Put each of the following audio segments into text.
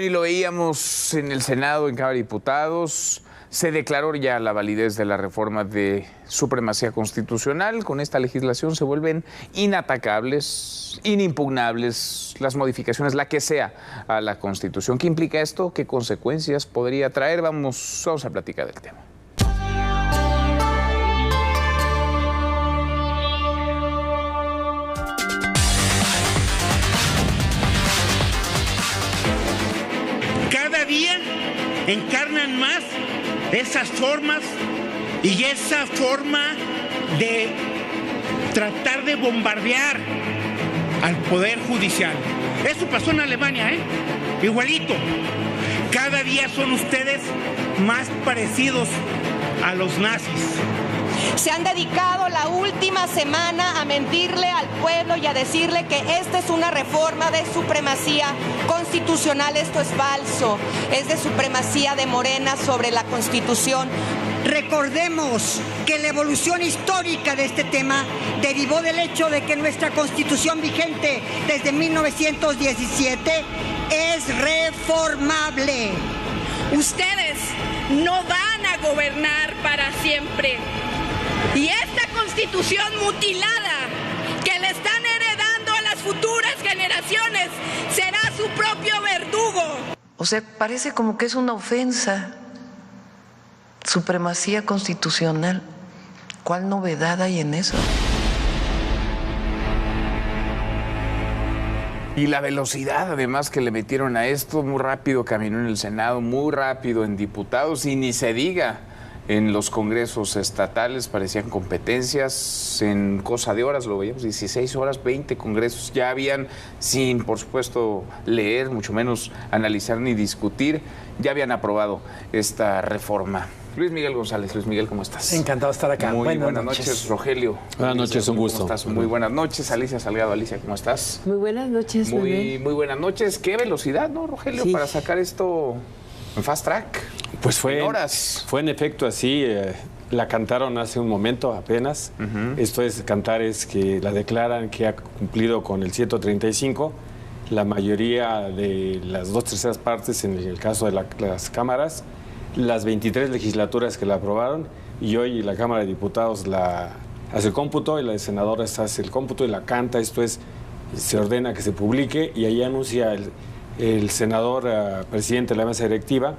Bueno, y lo veíamos en el Senado, en Cámara de Diputados. Se declaró ya la validez de la reforma de supremacía constitucional. Con esta legislación se vuelven inatacables, inimpugnables las modificaciones, la que sea, a la Constitución. ¿Qué implica esto? ¿Qué consecuencias podría traer? Vamos a platicar del tema. Cada día encarnan más esas formas y esa forma de tratar de bombardear al Poder Judicial. Eso pasó en Alemania, igualito. Cada día son ustedes más parecidos a los nazis. Se han dedicado la última semana a mentirle al pueblo y a decirle que esta es una reforma de supremacía constitucional. Esto es falso, es de supremacía de Morena sobre la Constitución. Recordemos que la evolución histórica de este tema derivó del hecho de que nuestra Constitución vigente desde 1917 es reformable. Ustedes no van a gobernar para siempre. Y esta Constitución mutilada que le están heredando a las futuras generaciones será su propio verdugo. O sea, parece como que es una ofensa. Supremacía constitucional. ¿Cuál novedad hay en eso? Y la velocidad, además, que le metieron a esto, muy rápido caminó en el Senado, muy rápido en diputados, y ni se diga en los congresos estatales. Parecían competencias en cosa de horas, lo veíamos, 16 horas, 20 congresos ya habían, sin, por supuesto, leer, mucho menos analizar ni discutir, ya habían aprobado esta reforma. Luis Miguel González. Luis Miguel, ¿cómo estás? Encantado de estar acá. Muy buenas noches. Rogelio. Buenas noches, un gusto. ¿Cómo estás? Muy buenas noches. Alicia Salgado. Alicia, ¿cómo estás? Muy buenas noches. Muy buenas noches. Qué velocidad, ¿no, Rogelio? Sí. Para sacar esto en fast track. Pues fue en horas. Fue en efecto así. La cantaron hace un momento apenas. Esto es, cantar es que la declaran que ha cumplido con el 135. La mayoría de las 2/3 partes en el caso de las cámaras, las 23 legislaturas que la aprobaron, y hoy la Cámara de Diputados la hace el cómputo y la de senadores hace el cómputo y la canta. Esto es, se ordena que se publique, y ahí anuncia el senador presidente de la mesa directiva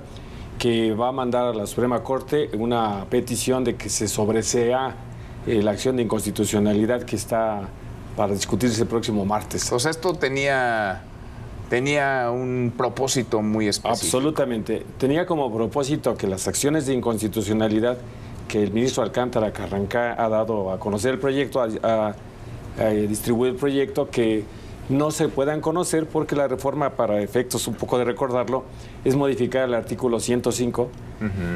que va a mandar a la Suprema Corte una petición de que se sobresea la acción de inconstitucionalidad que está para discutirse el próximo martes. O sea, esto tenía un propósito muy específico. Absolutamente. Tenía como propósito que las acciones de inconstitucionalidad que el ministro Alcántara Carrancá ha dado a conocer el proyecto, a distribuir el proyecto, que no se puedan conocer, porque la reforma, para efectos un poco de recordarlo, es modificar el artículo 105,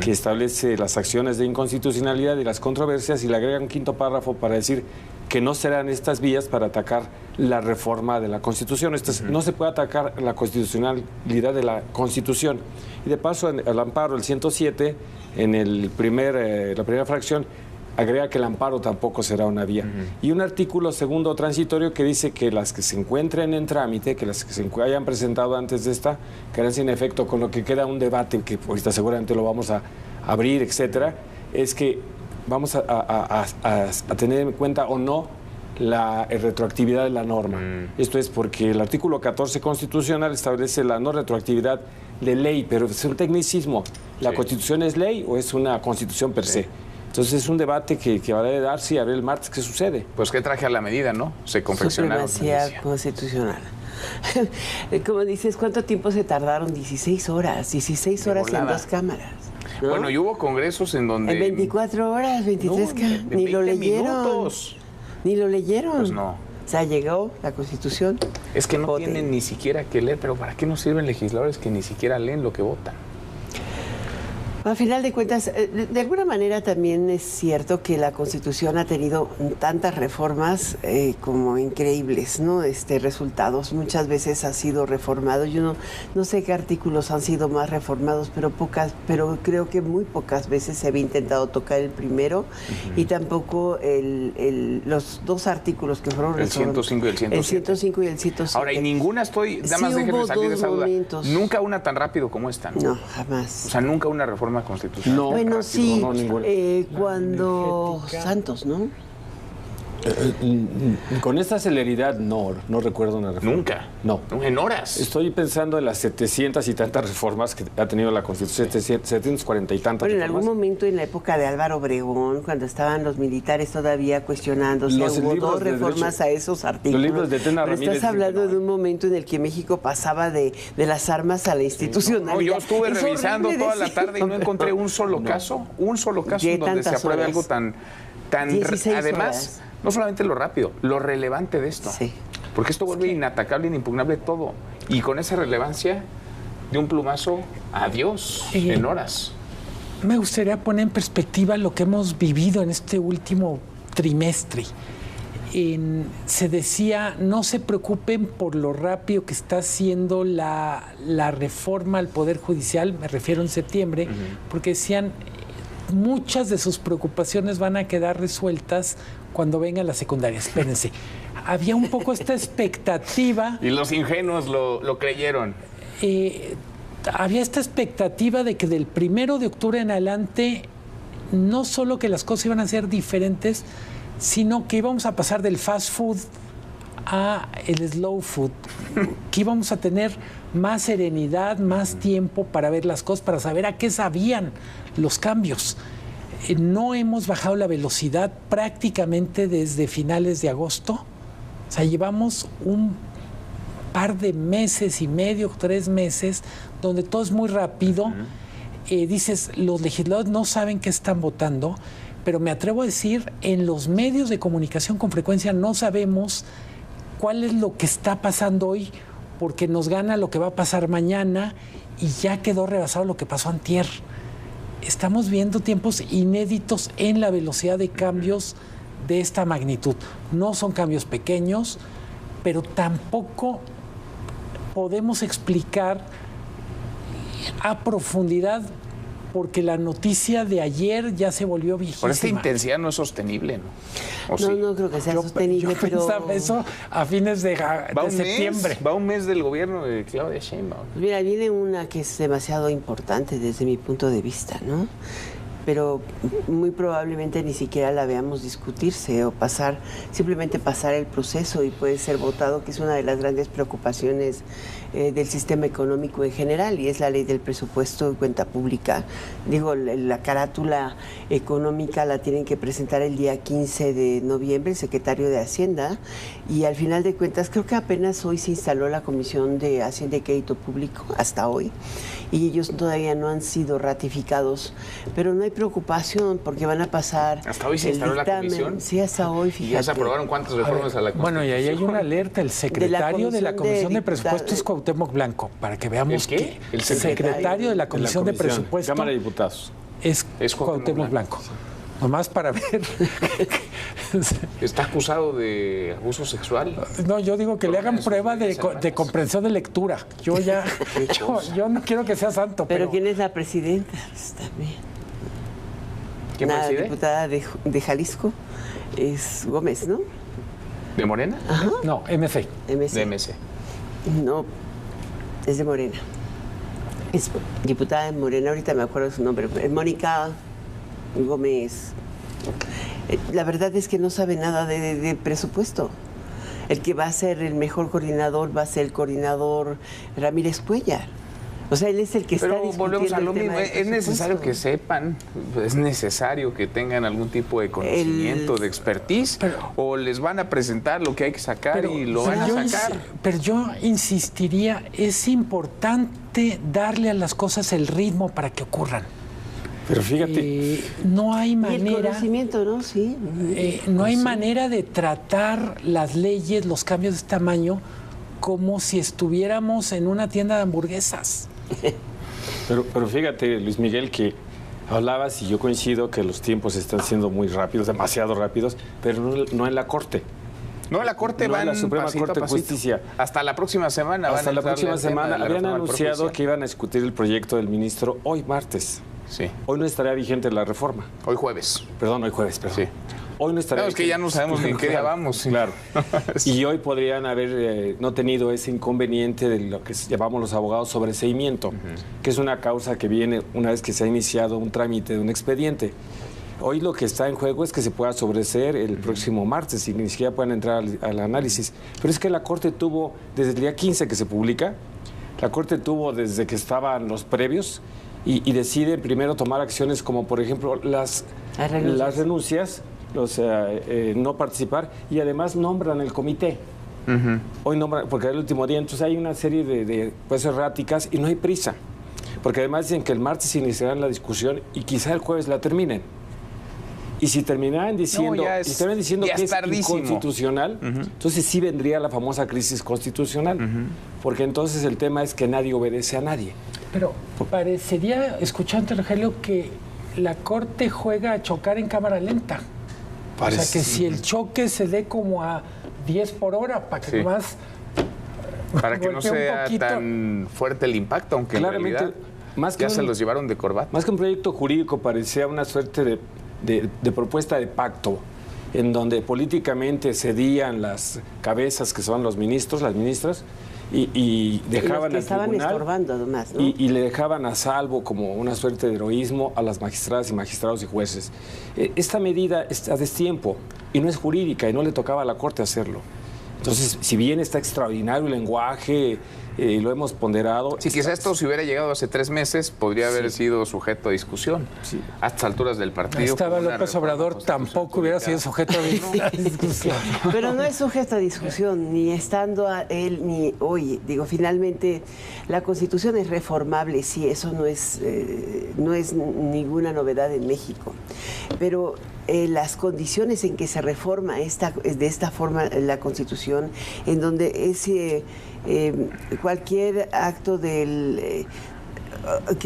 que establece las acciones de inconstitucionalidad y las controversias, y le agrega un quinto párrafo para decir que no serán estas vías para atacar la reforma de la Constitución. No se puede atacar la constitucionalidad de la Constitución. Y de paso, el amparo, el 107, en la primera fracción, agrega que el amparo tampoco será una vía. Y un artículo segundo transitorio que dice que las que se encuentren en trámite, que las que se hayan presentado antes de esta, quedan sin efecto, con lo que queda un debate que ahorita seguramente lo vamos a abrir, etcétera, es que vamos a tener en cuenta o no la retroactividad de la norma. Esto es porque el artículo 14 constitucional establece la no retroactividad de ley, pero es un tecnicismo. ¿La Constitución es ley o es una Constitución per se? Entonces es un debate que va a darse y a ver el martes qué sucede. Pues qué traje a la medida, ¿no? Se confeccionaron. Supremacía constitucional. Como dices, ¿cuánto tiempo se tardaron? 16 horas. 16 horas en 2 cámaras. ¿No? Bueno, y hubo congresos en donde... En 24 horas, 23 cámaras. Ni lo leyeron. Minutos. Ni lo leyeron. Pues no. O sea, llegó la Constitución. Es que no tienen ni siquiera que leer, pero ¿para qué nos sirven legisladores que ni siquiera leen lo que votan? Al final de cuentas, de alguna manera también es cierto que la Constitución ha tenido tantas reformas como increíbles, ¿no? Resultados. Muchas veces ha sido reformado. Yo no sé qué artículos han sido más reformados, pero creo que muy pocas veces se había intentado tocar el primero y tampoco los dos artículos que fueron reformados. El 105 y el 107. El 105 y el 107. Ahora, y ninguna nada más déjenme salir de esa duda. Nunca una tan rápido como esta, ¿no? No, jamás. O sea, nunca una reforma constitucional. No, bueno, rápido, sí, no, cuando Santos, ¿no? Con esta celeridad no recuerdo una reforma. Nunca. No. En horas. Estoy pensando en las 700 y tantas reformas que ha tenido la Constitución, 740 y tantas Bueno, en reformas. algún momento en la época de Álvaro Obregón, cuando estaban los militares todavía cuestionándose, hubo dos reformas a esos artículos. Los libros de Tena Ramírez. Estás hablando de un momento en el que México pasaba de las armas a la institucionalidad. No, yo estuve revisando toda la tarde y no encontré un solo caso en donde se apruebe algo tan además, horas. No solamente lo rápido, lo relevante de esto. Sí. Porque esto vuelve inatacable, inimpugnable todo. Y con esa relevancia, de un plumazo, adiós, en horas. Me gustaría poner en perspectiva lo que hemos vivido en este último trimestre. Se decía, no se preocupen por lo rápido que está haciendo la reforma al Poder Judicial, me refiero en septiembre, porque decían, muchas de sus preocupaciones van a quedar resueltas cuando venga la secundaria. Espérense, había un poco esta expectativa. Y los ingenuos lo creyeron. Había esta expectativa de que del 1 de octubre en adelante, no solo que las cosas iban a ser diferentes, sino que íbamos a pasar del fast food a el slow food, que íbamos a tener más serenidad, más tiempo para ver las cosas, para saber a qué sabían los cambios. No hemos bajado la velocidad prácticamente desde finales de agosto. O sea, llevamos un par de meses y medio, 3 meses, donde todo es muy rápido. Dices, los legisladores no saben qué están votando, pero me atrevo a decir, en los medios de comunicación con frecuencia no sabemos cuál es lo que está pasando hoy, porque nos gana lo que va a pasar mañana y ya quedó rebasado lo que pasó antier. Estamos viendo tiempos inéditos en la velocidad de cambios de esta magnitud. No son cambios pequeños, pero tampoco podemos explicar a profundidad, porque la noticia de ayer ya se volvió viejísima. Por esta intensidad no es sostenible, ¿no? No creo que sea sostenible, pero... pensaba eso a fines de septiembre. Va un mes del gobierno de Claudia Sheinbaum. Mira, viene una que es demasiado importante desde mi punto de vista, ¿no? Pero muy probablemente ni siquiera la veamos discutirse o simplemente pasar el proceso y puede ser votado, que es una de las grandes preocupaciones del sistema económico en general, y es la ley del presupuesto y cuenta pública. Digo, la carátula económica la tienen que presentar el día 15 de noviembre el secretario de Hacienda, y al final de cuentas creo que apenas hoy se instaló la Comisión de Hacienda y Crédito Público, hasta hoy, y ellos todavía no han sido ratificados, pero no hay preocupación porque van a pasar. ¿Hasta hoy se instaló la comisión? Sí, hasta hoy, fíjate. ¿Y ya se aprobaron cuántas reformas a la Constitución? Bueno, y ahí hay una alerta. El secretario de la Comisión de Presupuestos es Cuauhtémoc Blanco, para que veamos que el secretario de la Comisión de Presupuestos, Cámara de Diputados, es Cuauhtémoc Blanco. Nomás para ver. ¿Está acusado de abuso sexual? No, yo digo que le hagan prueba de comprensión de lectura. Yo no quiero que sea santo. Pero ¿quién es la presidenta? Pues también. ¿Quién la preside? Diputada de Jalisco es Gómez, ¿no? ¿De Morena? Ajá. No, MC. De MC. No, es de Morena. Es diputada de Morena, ahorita me acuerdo su nombre. Es Mónica Gómez. La verdad es que no sabe nada de presupuesto. El que va a ser el mejor coordinador va a ser el coordinador Ramírez Cuellar. O sea, él es el que está discutiendo. Pero volvemos a lo el tema mismo. Es necesario que sepan, es necesario que tengan algún tipo de conocimiento, de expertise, o les van a presentar lo que hay que sacar y lo van a sacar. Pero yo insistiría, es importante darle a las cosas el ritmo para que ocurran. Pero fíjate, no hay manera. Y el conocimiento, ¿no? Sí. No hay manera de tratar las leyes, los cambios de este tamaño, como si estuviéramos en una tienda de hamburguesas. Pero fíjate, Luis Miguel, que Hablabas, y yo coincido, que los tiempos están siendo muy rápidos, demasiado rápidos, pero no en la Corte. No, la Corte no, va en la Suprema Corte de Justicia. Hasta la próxima semana. Hasta la próxima semana. Habían anunciado que iban a discutir el proyecto del ministro hoy martes. Sí. Hoy no estaría vigente la reforma. Hoy jueves. Perdón, hoy jueves, perdón. Sí. Hoy no estaría vigente. Es que ya no sabemos ni en qué día vamos. Claro. Y hoy podrían haber no tenido ese inconveniente de lo que llamamos los abogados sobreseimiento, que es una causa que viene una vez que se ha iniciado un trámite de un expediente. Hoy lo que está en juego es que se pueda sobreseer el próximo martes y ni siquiera puedan entrar al análisis. Pero es que la Corte tuvo, desde el día 15 que se publica, la Corte tuvo desde que estaban los previos y decide primero tomar acciones como, por ejemplo, las renuncias, no participar, y además nombran el comité. Hoy nombran, porque era el último día, entonces hay una serie de pues, erráticas y no hay prisa. Porque además dicen que el martes iniciarán la discusión y quizá el jueves la terminen. Y si terminaran diciendo, que es inconstitucional, entonces sí vendría la famosa crisis constitucional. Porque entonces el tema es que nadie obedece a nadie. Pero parecería, escuchando Rogelio, que la Corte juega a chocar en cámara lenta. O sea, que si el choque se dé como a 10 por hora, para que más... Para que no sea tan fuerte el impacto, aunque en realidad ya se los llevaron de corbata. Más que un proyecto jurídico, parecía una suerte de propuesta de pacto, en donde políticamente cedían las cabezas que son los ministros, las ministras, y dejaban al tribunal, estaban estorbando además, ¿no? y le dejaban a salvo como una suerte de heroísmo a las magistradas y magistrados y jueces. Esta medida está a destiempo y no es jurídica y no le tocaba a la Corte hacerlo. Entonces, si bien está extraordinario el lenguaje, lo hemos ponderado. Sí, quizá esto si hubiera llegado hace 3 meses, podría haber sido sujeto a discusión. Sí. A estas alturas del partido. Estaba López Obrador, tampoco hubiera sido sujeto a discusión. Pero no es sujeto a discusión, ni estando a él, ni hoy. Digo, finalmente, la Constitución es reformable, sí, eso no es ninguna novedad en México. Pero las condiciones en que se reforma de esta forma la Constitución, en donde cualquier acto que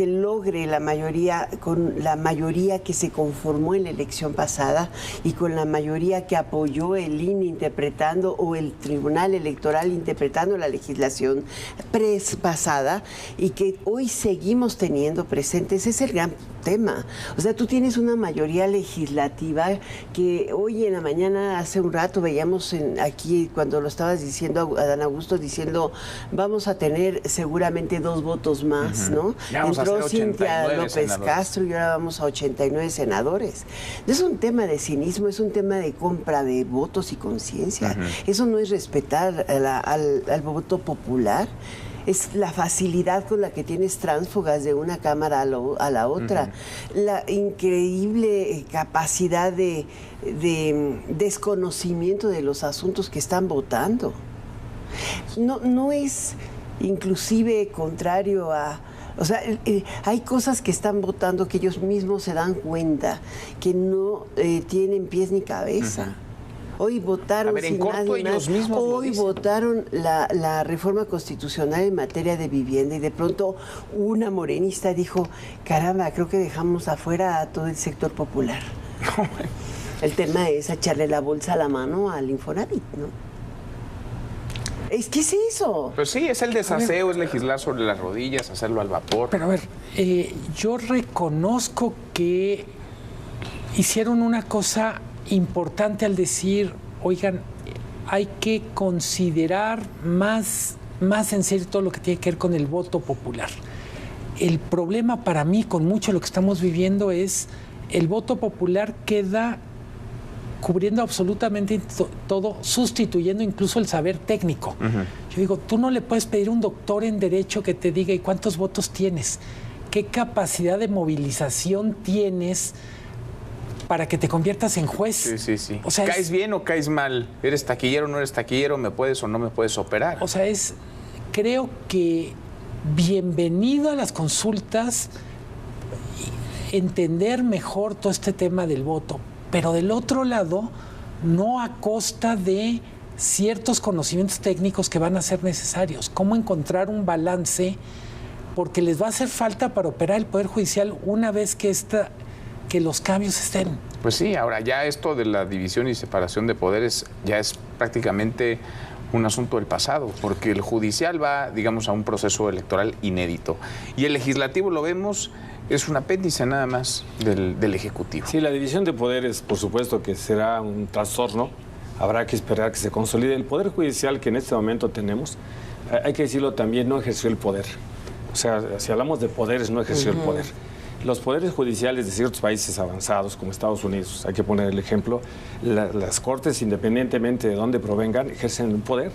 logre la mayoría, con la mayoría que se conformó en la elección pasada y con la mayoría que apoyó el INE interpretando o el Tribunal Electoral interpretando la legislación pasada y que hoy seguimos teniendo presentes, es el gran tema. O sea, tú tienes una mayoría legislativa que hoy en la mañana, hace un rato, veíamos aquí cuando lo estabas diciendo, Adán Augusto, diciendo vamos a tener seguramente 2 votos más, ¿no? Entró Cintia López Castro y ahora vamos a 89 senadores. No es un tema de cinismo, es un tema de compra de votos y conciencia. Eso no es respetar al voto popular. Es la facilidad con la que tienes tránsfugas de una cámara a la otra, la increíble capacidad de desconocimiento de los asuntos que están votando. No es inclusive contrario a... O sea, hay cosas que están votando que ellos mismos se dan cuenta que no tienen pies ni cabeza. Hoy votaron votaron la reforma constitucional en materia de vivienda y de pronto una morenista dijo, caramba, creo que dejamos afuera a todo el sector popular. El tema es echarle la bolsa a la mano al Infonavit, ¿no? ¿Qué es eso? Pues sí, es el desaseo, es legislar sobre las rodillas, hacerlo al vapor. Pero a ver, yo reconozco que hicieron una cosa importante al decir, oigan, hay que considerar más en serio todo lo que tiene que ver con el voto popular. El problema para mí con mucho de lo que estamos viviendo es el voto popular queda cubriendo absolutamente todo, sustituyendo incluso el saber técnico. Yo digo, tú no le puedes pedir a un doctor en Derecho que te diga, ¿y cuántos votos tienes? ¿Qué capacidad de movilización tienes para que te conviertas en juez? Sí. O sea, ¿caes bien o caes mal? ¿Eres taquillero o no eres taquillero? ¿Me puedes o no me puedes operar? O sea, creo que bienvenido a las consultas, entender mejor todo este tema del voto, pero del otro lado, no a costa de ciertos conocimientos técnicos que van a ser necesarios. ¿Cómo encontrar un balance porque les va a hacer falta para operar el Poder Judicial una vez que los cambios estén. Pues sí, ahora ya esto de la división y separación de poderes ya es prácticamente un asunto del pasado, porque el judicial va, digamos, a un proceso electoral inédito. Y el legislativo, lo vemos, es un apéndice nada más del Ejecutivo. Sí, la división de poderes, por supuesto que será un trastorno. Habrá que esperar que se consolide. El Poder Judicial que en este momento tenemos, hay que decirlo también, no ejerció el poder. O sea, si hablamos de poderes, no ejerció el poder. Los poderes judiciales de ciertos países avanzados, como Estados Unidos, hay que poner el ejemplo, las cortes, independientemente de dónde provengan, ejercen el poder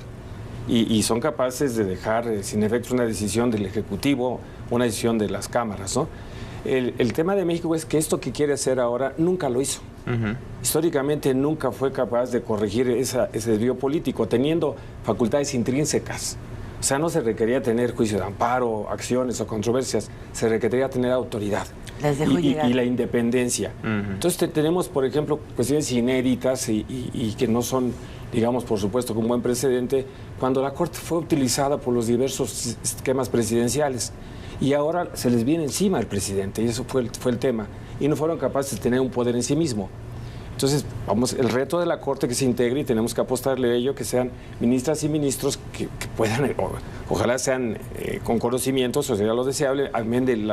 y son capaces de dejar sin efecto una decisión del Ejecutivo, una decisión de las cámaras, ¿no? El tema de México es que esto que quiere hacer ahora nunca lo hizo. Históricamente nunca fue capaz de corregir ese desvío político, teniendo facultades intrínsecas. O sea, no se requería tener juicio de amparo, acciones o controversias, se requería tener autoridad y la independencia. Entonces tenemos, por ejemplo, cuestiones inéditas y que no son, digamos, por supuesto, con buen precedente, cuando la Corte fue utilizada por los diversos esquemas presidenciales. Y ahora se les viene encima al presidente, y eso fue el tema. Y no fueron capaces de tener un poder en sí mismo. Entonces, el reto de la Corte que se integre y tenemos que apostarle a ello, que sean ministras y ministros que puedan, ojalá sean con conocimiento, eso sería lo deseable, amén del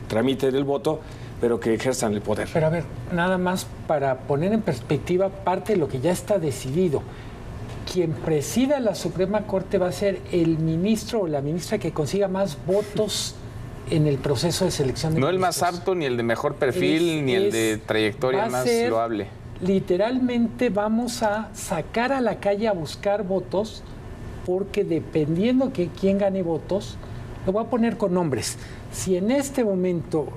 trámite del voto, pero que ejerzan el poder. Pero a ver, nada más para poner en perspectiva parte de lo que ya está decidido. Quien presida la Suprema Corte va a ser el ministro o la ministra que consiga más votos en el proceso de selección de No el más apto, ni el de mejor perfil, ni el de trayectoria más loable. Literalmente vamos a sacar a la calle a buscar votos, porque dependiendo de quién gane votos, lo voy a poner con nombres. Si en este momento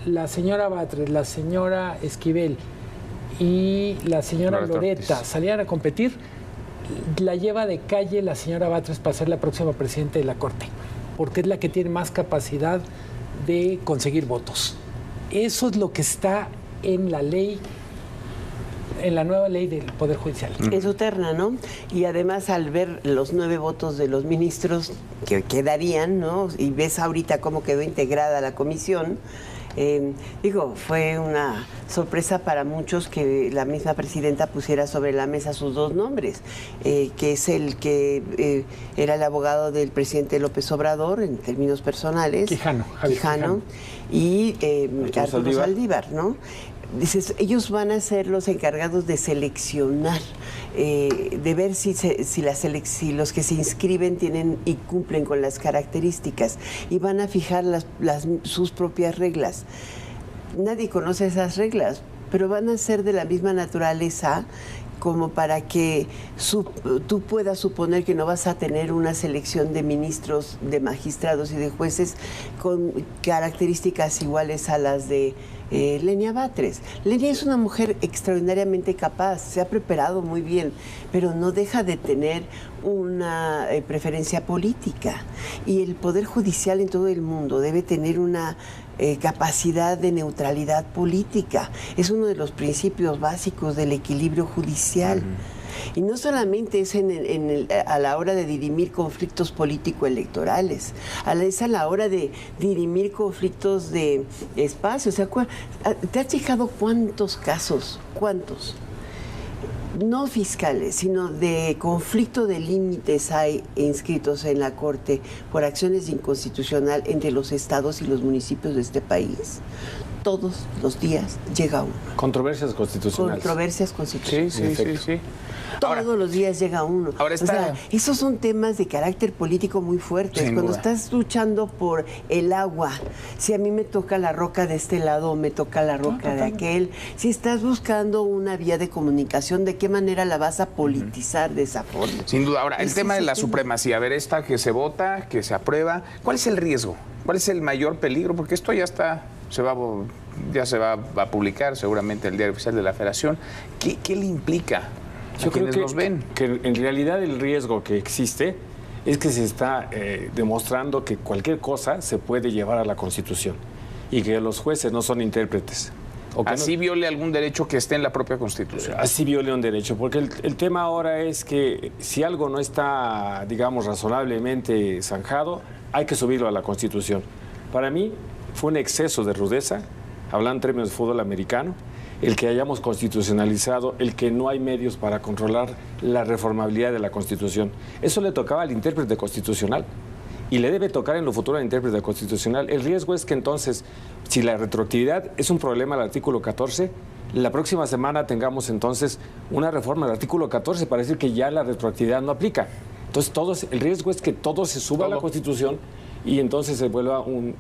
la señora Batres, la señora Esquivel y la señora Loretta salieran a competir, la lleva de calle la señora Batres para ser la próxima presidenta de la Corte, porque es la que tiene más capacidad de conseguir votos. Eso es lo que está en la ley, en la nueva ley del Poder Judicial. Es eterna, ¿no? Y además al ver los 9 votos de los ministros que quedarían, ¿no? Y ves ahorita cómo quedó integrada la comisión, fue una sorpresa para muchos que la misma presidenta pusiera sobre la mesa sus 2 nombres, que es el que era el abogado del presidente López Obrador en términos personales, Quijano, y Arturo Saldívar, ¿no? Dices, ellos van a ser los encargados de seleccionar, de ver si los que se inscriben tienen y cumplen con las características, y van a fijar sus propias reglas. Nadie conoce esas reglas, pero van a ser de la misma naturaleza como para que tú puedas suponer que no vas a tener una selección de ministros, de magistrados y de jueces con características iguales a las de Lenia Batres. Lenia es una mujer extraordinariamente capaz, se ha preparado muy bien, pero no deja de tener una preferencia política. Y el Poder Judicial en todo el mundo debe tener una capacidad de neutralidad política. Es uno de los principios básicos del equilibrio judicial. Y no solamente es a la hora de dirimir conflictos político-electorales, es a la hora de dirimir conflictos de espacio. O sea, ¿te has fijado cuántos casos, no fiscales, sino de conflicto de límites hay inscritos en la Corte por acciones de inconstitucional entre los estados y los municipios de este país? Todos los días llega uno. Controversias constitucionales. Sí. Todos los días llega uno. Ahora está... O sea, esos son temas de carácter político muy fuertes. Sin Cuando duda. estás luchando por el agua, si a mí me toca la roca de este lado o me toca la roca de aquel, si estás buscando una vía de comunicación, ¿de qué manera la vas a politizar de esa forma? Sin duda. Ahora, el tema de la supremacía, a ver, esta que se vota, que se aprueba, ¿cuál es el riesgo? ¿Cuál es el mayor peligro? Porque esto ya se va a publicar seguramente el Diario Oficial de la Federación. ¿Qué le implica? Yo creo que en realidad el riesgo que existe es que se está demostrando que cualquier cosa se puede llevar a la Constitución y que los jueces no son intérpretes. O que así viole algún derecho que esté en la propia Constitución. Así viole un derecho, porque el tema ahora es que si algo no está, digamos, razonablemente zanjado, hay que subirlo a la Constitución. Para mí fue un exceso de rudeza, hablando en términos de fútbol americano, el que hayamos constitucionalizado, el que no hay medios para controlar la reformabilidad de la Constitución. Eso le tocaba al intérprete constitucional y le debe tocar en lo futuro al intérprete constitucional. El riesgo es que entonces, si la retroactividad es un problema al artículo 14, la próxima semana tengamos entonces una reforma del artículo 14 para decir que ya la retroactividad no aplica. Entonces, el riesgo es que todo se suba a la Constitución y entonces se vuelva un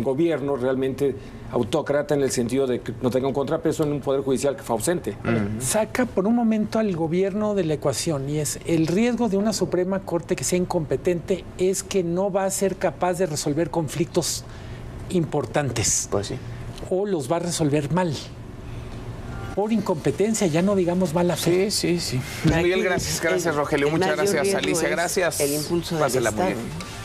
gobierno realmente autócrata en el sentido de que no tenga un contrapeso en un poder judicial que fue ausente. Saca por un momento al gobierno de la ecuación y es el riesgo de una Suprema Corte que sea incompetente es que no va a ser capaz de resolver conflictos importantes. Pues sí. O los va a resolver mal. Por incompetencia, ya no digamos mala fe. Sí. Miguel, gracias, Rogelio. Muchas gracias, Alicia, gracias. El impulso del Pásela muy Estado. bien.